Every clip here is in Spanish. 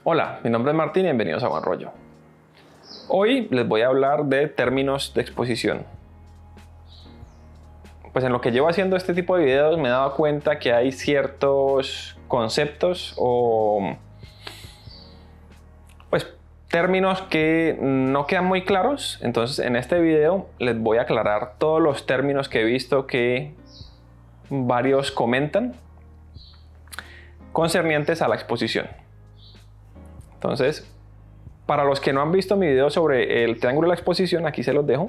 Hola, mi nombre es Martín y bienvenidos a Buen Rollo. Hoy les voy a hablar de términos de exposición. Pues en lo que llevo haciendo este tipo de videos me he dado cuenta que hay ciertos conceptos o términos que no quedan muy claros. Entonces en este video les voy a aclarar todos los términos que he visto que varios comentan concernientes a la exposición. Entonces, para los que no han visto mi video sobre el triángulo de la exposición, aquí se los dejo.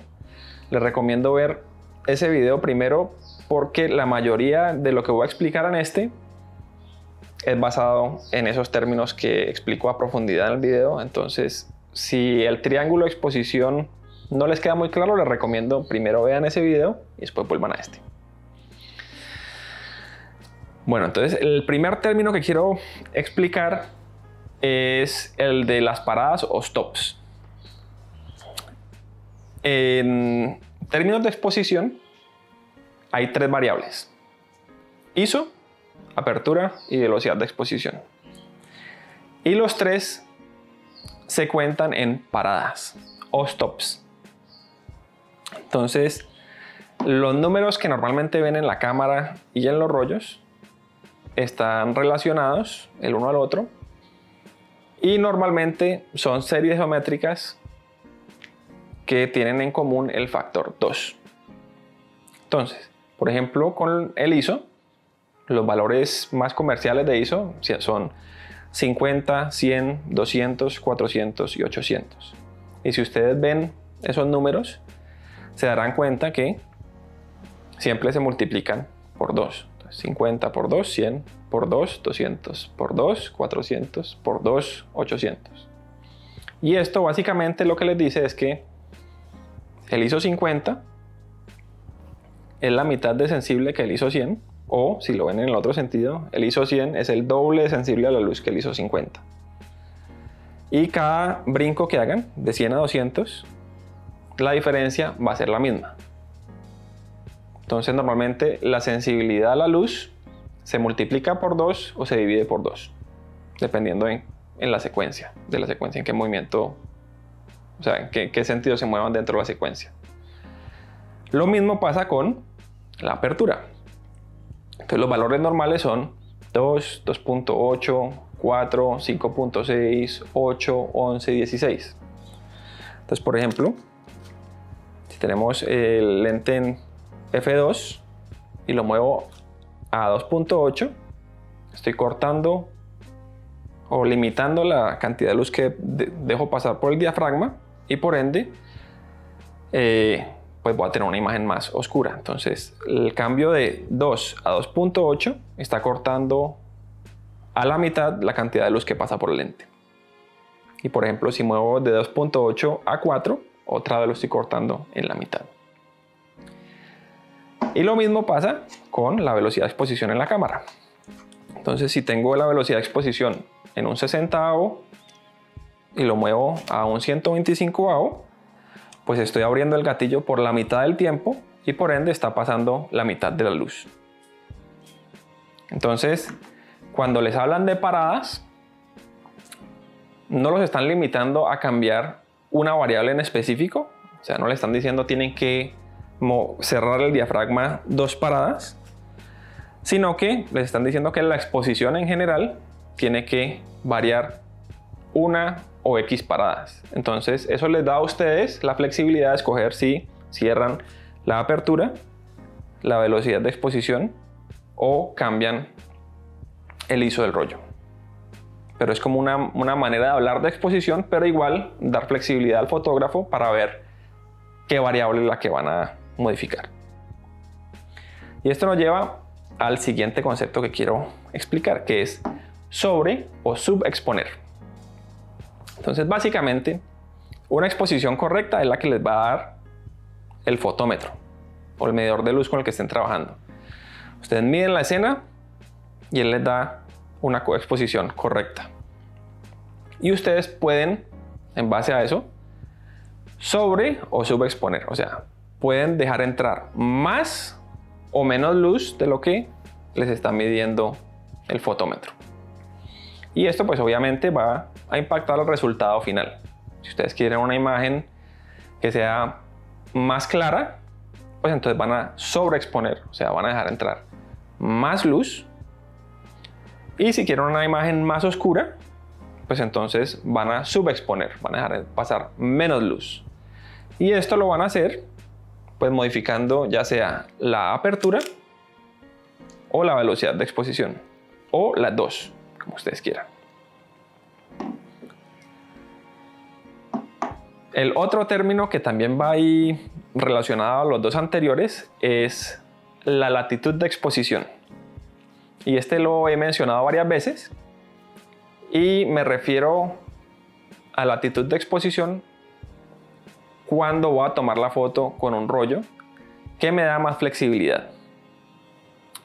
Les recomiendo ver ese video primero porque la mayoría de lo que voy a explicar en este es basado en esos términos que explico a profundidad en el video. Entonces, si el triángulo de exposición no les queda muy claro, les recomiendo primero vean ese video y después vuelvan a este. Bueno, entonces el primer término que quiero explicar es el de las paradas o stops. En términos de exposición hay tres variables: ISO, apertura y velocidad de exposición. Y los tres se cuentan en paradas o stops. Entonces, los números que normalmente ven en la cámara y en los rollos están relacionados el uno al otro y normalmente son series geométricas que tienen en común el factor 2. Entonces, por ejemplo, con el ISO, los valores más comerciales de ISO son 50, 100, 200, 400 y 800. Y si ustedes ven esos números, se darán cuenta que siempre se multiplican por 2. 50 por 2, 100 por 2, 200 por 2, 400 por 2, 800. Y esto básicamente lo que les dice es que el ISO 50 es la mitad de sensible que el ISO 100, o si lo ven en el otro sentido, el ISO 100 es el doble de sensible a la luz que el ISO 50. Y cada brinco que hagan de 100 a 200, la diferencia va a ser la misma. Entonces normalmente la sensibilidad a la luz se multiplica por 2 o se divide por 2, dependiendo en la secuencia, de la secuencia en qué movimiento, o sea, en qué sentido se muevan dentro de la secuencia. Lo mismo pasa con la apertura. Entonces los valores normales son 2, 2.8, 4, 5.6, 8, 11, 16. Entonces, por ejemplo, si tenemos el lente en F2 y lo muevo a 2.8, estoy cortando o limitando la cantidad de luz que dejo pasar por el diafragma y por ende pues voy a tener una imagen más oscura. Entonces el cambio de 2 a 2.8 está cortando a la mitad la cantidad de luz que pasa por el lente. Y por ejemplo, si muevo de 2.8 a 4, otra vez lo estoy cortando en la mitad. Y lo mismo pasa con la velocidad de exposición en la cámara. Entonces, si tengo la velocidad de exposición en un 60avo y lo muevo a un 125avo, pues estoy abriendo el gatillo por la mitad del tiempo y por ende está pasando la mitad de la luz. Entonces, cuando les hablan de paradas, no los están limitando a cambiar una variable en específico. O sea, no le están diciendo tienen que cerrar el diafragma 2 paradas, sino que les están diciendo que la exposición en general tiene que variar una o X paradas. Entonces eso les da a ustedes la flexibilidad de escoger si cierran la apertura, la velocidad de exposición o cambian el ISO del rollo. Pero es como una manera de hablar de exposición, pero igual dar flexibilidad al fotógrafo para ver qué variable es la que van a modificar. Y esto nos lleva al siguiente concepto que quiero explicar, que es sobre o subexponer. Entonces básicamente una exposición correcta es la que les va a dar el fotómetro o el medidor de luz con el que estén trabajando. Ustedes miden la escena y él les da una coexposición correcta. Y ustedes pueden, en base a eso, sobre o subexponer. O sea, pueden dejar entrar más o menos luz de lo que les está midiendo el fotómetro. Y esto pues obviamente va a impactar el resultado final. Si ustedes quieren una imagen que sea más clara, pues entonces van a sobreexponer, o sea, van a dejar entrar más luz. Y si quieren una imagen más oscura, pues entonces van a subexponer, van a dejar pasar menos luz. Y esto lo van a hacer pues modificando ya sea la apertura o la velocidad de exposición, o las dos, como ustedes quieran. El otro término que también va ahí relacionado a los dos anteriores es la latitud de exposición. Y este lo he mencionado varias veces y me refiero a latitud de exposición cuando voy a tomar la foto con un rollo que me da más flexibilidad.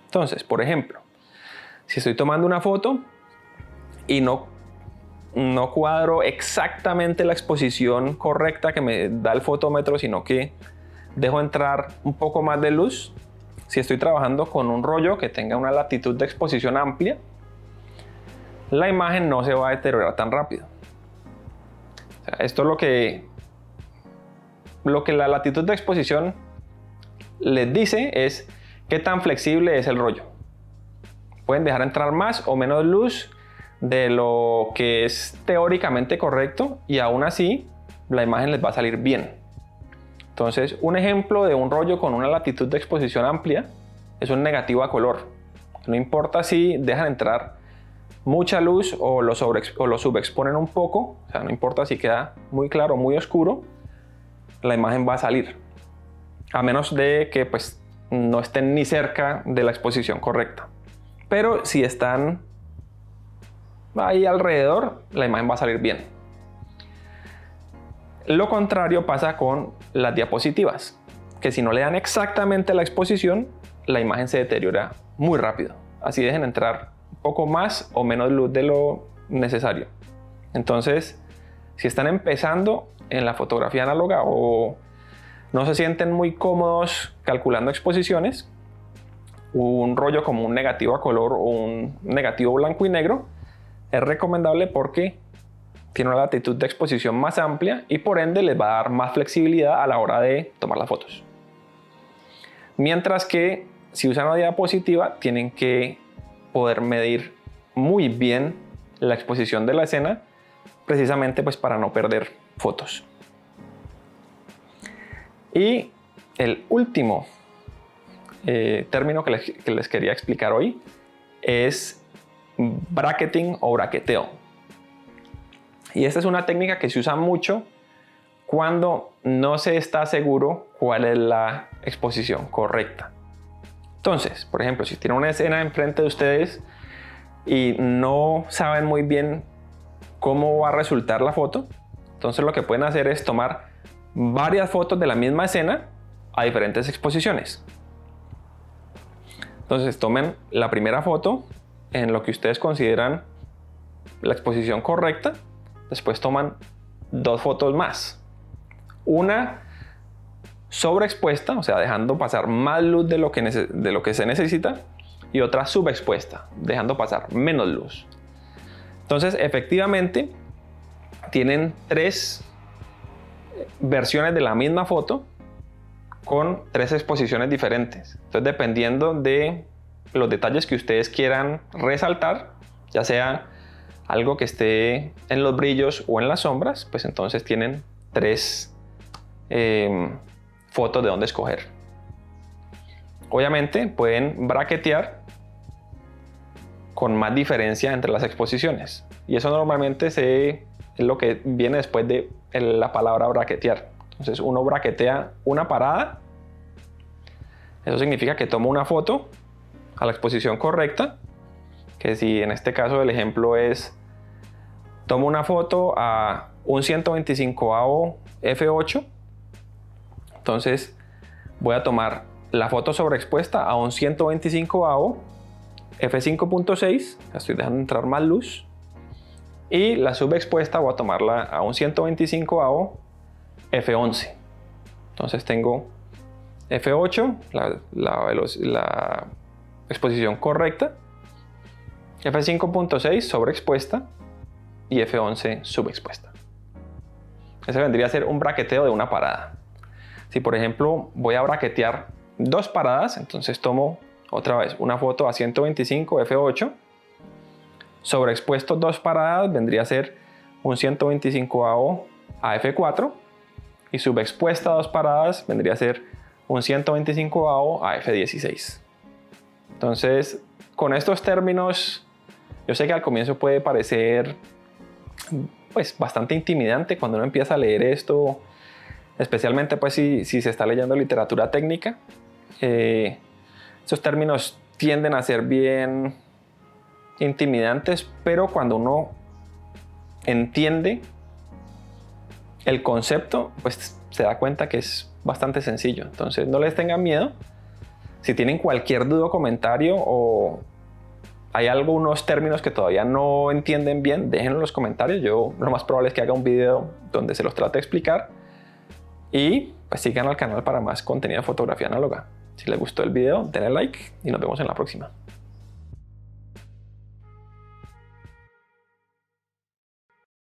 Entonces, por ejemplo, si estoy tomando una foto y no cuadro exactamente la exposición correcta que me da el fotómetro, sino que dejo entrar un poco más de luz, si estoy trabajando con un rollo que tenga una latitud de exposición amplia, la imagen no se va a deteriorar tan rápido. O sea, esto es lo que la latitud de exposición les dice es qué tan flexible es el rollo. Pueden dejar entrar más o menos luz de lo que es teóricamente correcto y aún así la imagen les va a salir bien. Entonces, un ejemplo de un rollo con una latitud de exposición amplia es un negativo a color. No importa si dejan entrar mucha luz o lo subexponen un poco, o sea, no importa si queda muy claro o muy oscuro, la imagen va a salir. A menos de que pues, no estén ni cerca de la exposición correcta. Pero si están ahí alrededor, la imagen va a salir bien. Lo contrario pasa con las diapositivas, que si no le dan exactamente la exposición, la imagen se deteriora muy rápido. Así dejen entrar un poco más o menos luz de lo necesario. Entonces, si están empezando en la fotografía análoga o no se sienten muy cómodos calculando exposiciones, un rollo como un negativo a color o un negativo blanco y negro es recomendable porque tiene una latitud de exposición más amplia y por ende les va a dar más flexibilidad a la hora de tomar las fotos. Mientras que si usan una diapositiva tienen que poder medir muy bien la exposición de la escena, precisamente pues para no perder fotos. Y el último término que les quería explicar hoy es bracketing o braqueteo. Y esta es una técnica que se usa mucho cuando no se está seguro cuál es la exposición correcta. Entonces, por ejemplo, si tienen una escena enfrente de ustedes y no saben muy bien cómo va a resultar la foto, entonces lo que pueden hacer es tomar varias fotos de la misma escena a diferentes exposiciones. Entonces tomen la primera foto en lo que ustedes consideran la exposición correcta, después toman dos fotos más. Una sobreexpuesta, o sea, dejando pasar más luz de lo que se necesita, y otra subexpuesta, dejando pasar menos luz. Entonces, efectivamente, tienen tres versiones de la misma foto con tres exposiciones diferentes. Entonces, dependiendo de los detalles que ustedes quieran resaltar, ya sea algo que esté en los brillos o en las sombras, pues entonces tienen tres fotos de dónde escoger. Obviamente pueden braquetear con más diferencia entre las exposiciones, y eso normalmente es lo que viene después de la palabra braquetear. Entonces uno braquetea una parada. Eso significa que tomo una foto a la exposición correcta, que si en este caso el ejemplo es tomo una foto a un 125avo f8, entonces voy a tomar la foto sobreexpuesta a un 125avo f5.6, estoy dejando entrar más luz, y la subexpuesta voy a tomarla a un 125avo f11. Entonces tengo f8, la exposición correcta, f5.6 sobreexpuesta y f11 subexpuesta. Ese vendría a ser un braqueteo de una parada. Si por ejemplo voy a braquetear dos paradas, entonces tomo otra vez una foto a 125 f8, sobreexpuesto dos paradas vendría a ser un 125AO a f4 y subexpuesta dos paradas vendría a ser un 125AO a f16. Entonces, con estos términos, yo sé que al comienzo puede parecer pues bastante intimidante cuando uno empieza a leer esto, especialmente pues si se está leyendo literatura técnica. Estos términos tienden a ser bien intimidantes, pero cuando uno entiende el concepto, pues se da cuenta que es bastante sencillo. Entonces no les tengan miedo. Si tienen cualquier duda o comentario o hay algunos términos que todavía no entienden bien, déjenlo en los comentarios. Yo lo más probable es que haga un video donde se los trate de explicar. Y pues sigan al canal para más contenido de fotografía análoga. Si les gustó el video, denle like y nos vemos en la próxima.